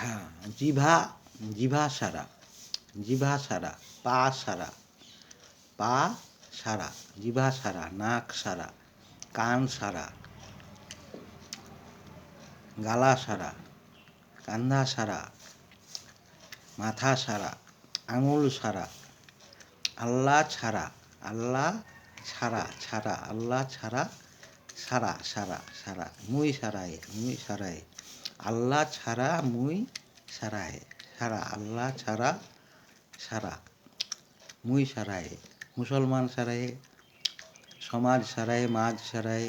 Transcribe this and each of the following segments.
হ্যাঁ, জিভা, জিভা সারা, জিভা সারা, পা সারা, পা সারা, জিভা সারা, নাক সারা, কান সারা, গালা সারা, কান্ধা সারা, মাথা সারা, আঙুল সারা, আল্লাহ ছাড়া, আল্লাহ ছাড়া, ছাড়া, আল্লাহ ছাড়া, সারা, সারা, সারা, মুই সারায়, মুই সারায়, আল্লাহ ছাড়া মুই সারায়, সারা, আল্লাহ ছাড়া সারা, মুই সারায়, মুসলমান সারায়, সমাজ সারায়, মাঝ সারায়,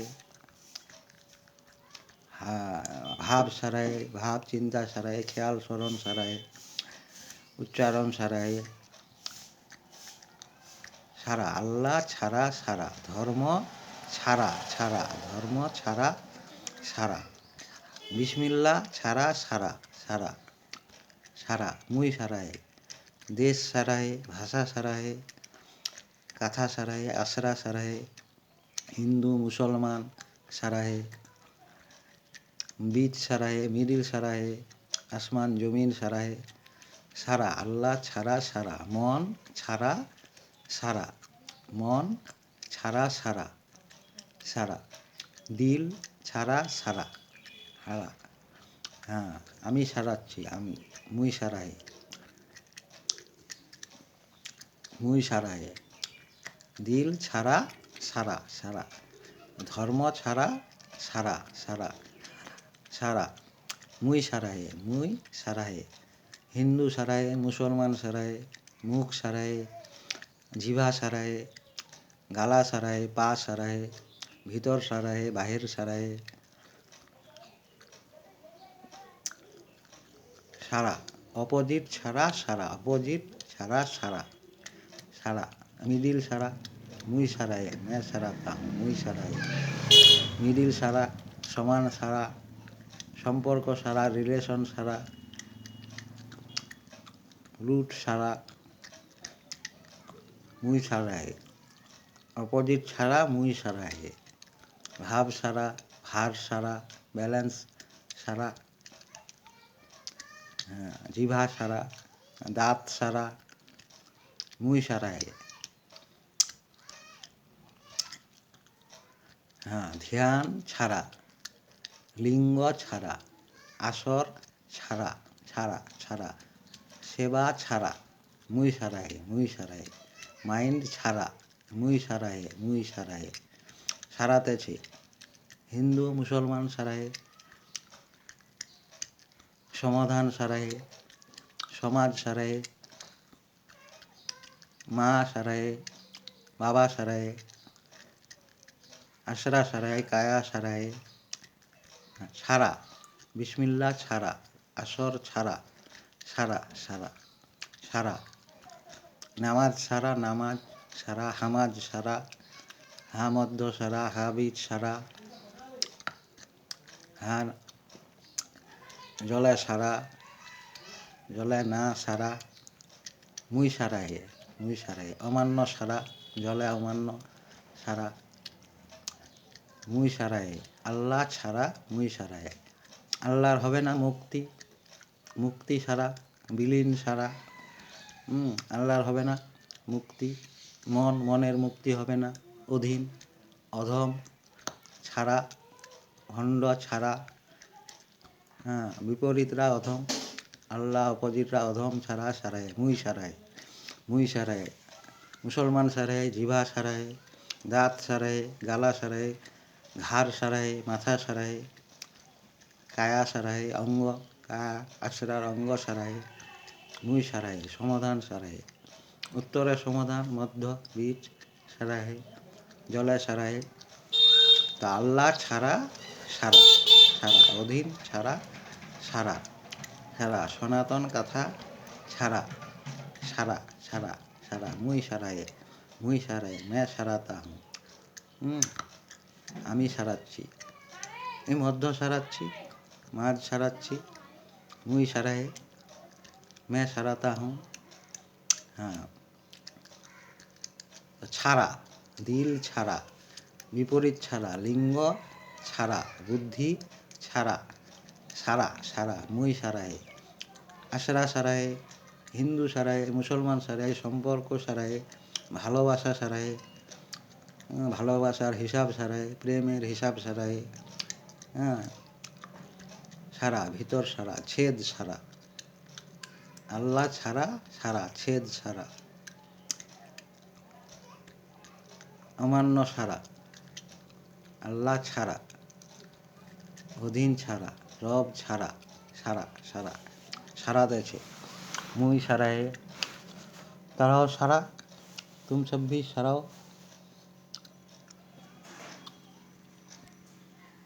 ভাব সারায়, ভাব চিন্তা সারায়, খেয়াল স্মরণ সারায়, উচ্চারণ সারায়, সারা, আল্লাহ ছাড়া সারা, ধর্ম ছাড়া, ছাড়া, ধর্ম ছাড়া সারা, বিসমিল্লাহ ছাড়া সারা, সারা, সারা, মুই সারায়, দেশ সারায়, ভাষা সারায়, কাথা সারায়, আশরা সারায়, হিন্দু মুসলমান সারায়, বীজ সারায়, মিডিল সারায়, আসমান জমিন সারায়, সারা, আল্লাহ ছাড়া সারা, মন ছাড়া সারা, মন ছাড়া সারা, সারা, দিল ছাড়া সারা, সারা, হ্যাঁ, আমি সারাচ্ছি, আমি, মুই সারাই, মুই সারায়, দিল ছাড়া সারা, সারা, ধর্ম ছাড়া সারা, সারা, সারা, মুই সারায়, মুই সারায়, হিন্দু সারায়, মুসলমান সারায়, মুখ সারায়, জিভা সারায়, গালা সারায়, পা সারায়, ভিতর সারায়, বাহির সারায়, সারা, অপোজিট ছাড়া সারা, অপোজিট ছাড়া সারা, সারা, মিডিল সারা, মুই সারায়, मैं সারাতা हूँ, মুই সারায়, মিডিল সারা, সমান সারা, সম্পর্ক সারা, রিলেশন সারা, রুট সারা, মুই সারায়, অপোজিট ছাড়া মুই সারায়, ভাব সারা, ভার সারা, ব্যালেন্স সারা, জিভা সারা, দাঁত সারা, মুই সারায়, হ্যাঁ, ধ্যান ছাড়া, লিঙ্গ ছাড়া, আসর ছাড়া, ছাড়া, ছাড়া, সেবা ছাড়া, মুই সারায়, মুই সারায়, মাইন্ড ছাড়া, মুই সারায়, মুই সারায়, সারাতেছি, হিন্দু মুসলমান সারায়, সমাধান সারায়, সমাজ সারায়, মা সারায়, বাবা সারায়, আশরা সারায়, কায়া সারায়, ছাড়া, বিসমিল্লাহ ছাড়া, আসর ছাড়া, সারা, সারা, সারা, নামাজ সারা, নামাজ সারা, হামাজ সারা, হামদ্দ সারা, হাবিজ সারা, হার জলে সারা, জলে না সারা, মুই সারায়, মুই সারায়, অমান্য সারা, জলে অমান্য সারা, মুই সারায়, আল্লাহ ছাড়া মুই সারায়, আল্লাহর হবে না মুক্তি, মুক্তি সারা, বিলীন সারা, আল্লাহর হবে না মুক্তি, মন, মনের মুক্তি হবে না, অধীন, অধম ছাড়া, ভণ্ড ছাড়া, হ্যাঁ, বিপরীতরা অধম, আল্লাহ অপোজিটরা অধম ছাড়া সারায়, মুই সারায়, মুই সারায়, মুসলমান সারায়, জিভা সারায়, দাঁত সারায়, গালা সারায়, ঘাড় সারায়, মাথা সারায়, কায়া সারায়, অঙ্গ, কায়া আশরার অঙ্গ সারায়, মুই সারায়, সমাধান সারায়, উত্তরে সমাধান, মধ্য বীজ সারায়, জলে সারায়, তা আল্লাহ ছাড়া সারা, সারা, অধীন ছাড়া সারা, সারা, সনাতন কথা ছাড়া, সারা, সারা, সারা, মুই সারায়, মুই সারায়, मैं সারাতা হুঁ, আমি সারাচ্ছি, আমি মধ্য সারাচ্ছি, মাঝ সারাচ্ছি, মুই সারায়, मैं সারাতা হুঁ, হ্যাঁ, ছাড়া, দিল ছাড়া, বিপরীত ছাড়া, লিঙ্গ ছাড়া, বুদ্ধি ছাড়া, সারা, সারা, মুই সারায়, আশরা সারা হে, হিন্দু সারা হে, মুসলমান সারা হে, সম্পর্ক সারা হে, ভালোবাসা সারা হে, ভালোবাসার হিসাব সারা হে, প্রেমের হিসাব সারা হে, হ্যাঁ, সারা, ভিতর সারা, ছেদ সারা, আল্লাহ ছাড়া সারা, ছেদ সারা, অমান্য সারা, আল্লাহ ছাড়া, অধীন ছাড়া, রব ছাড়া, সারা সারা সারা देছে মুই সারা হে, তারাও সারা, तुम सब भी सराओ।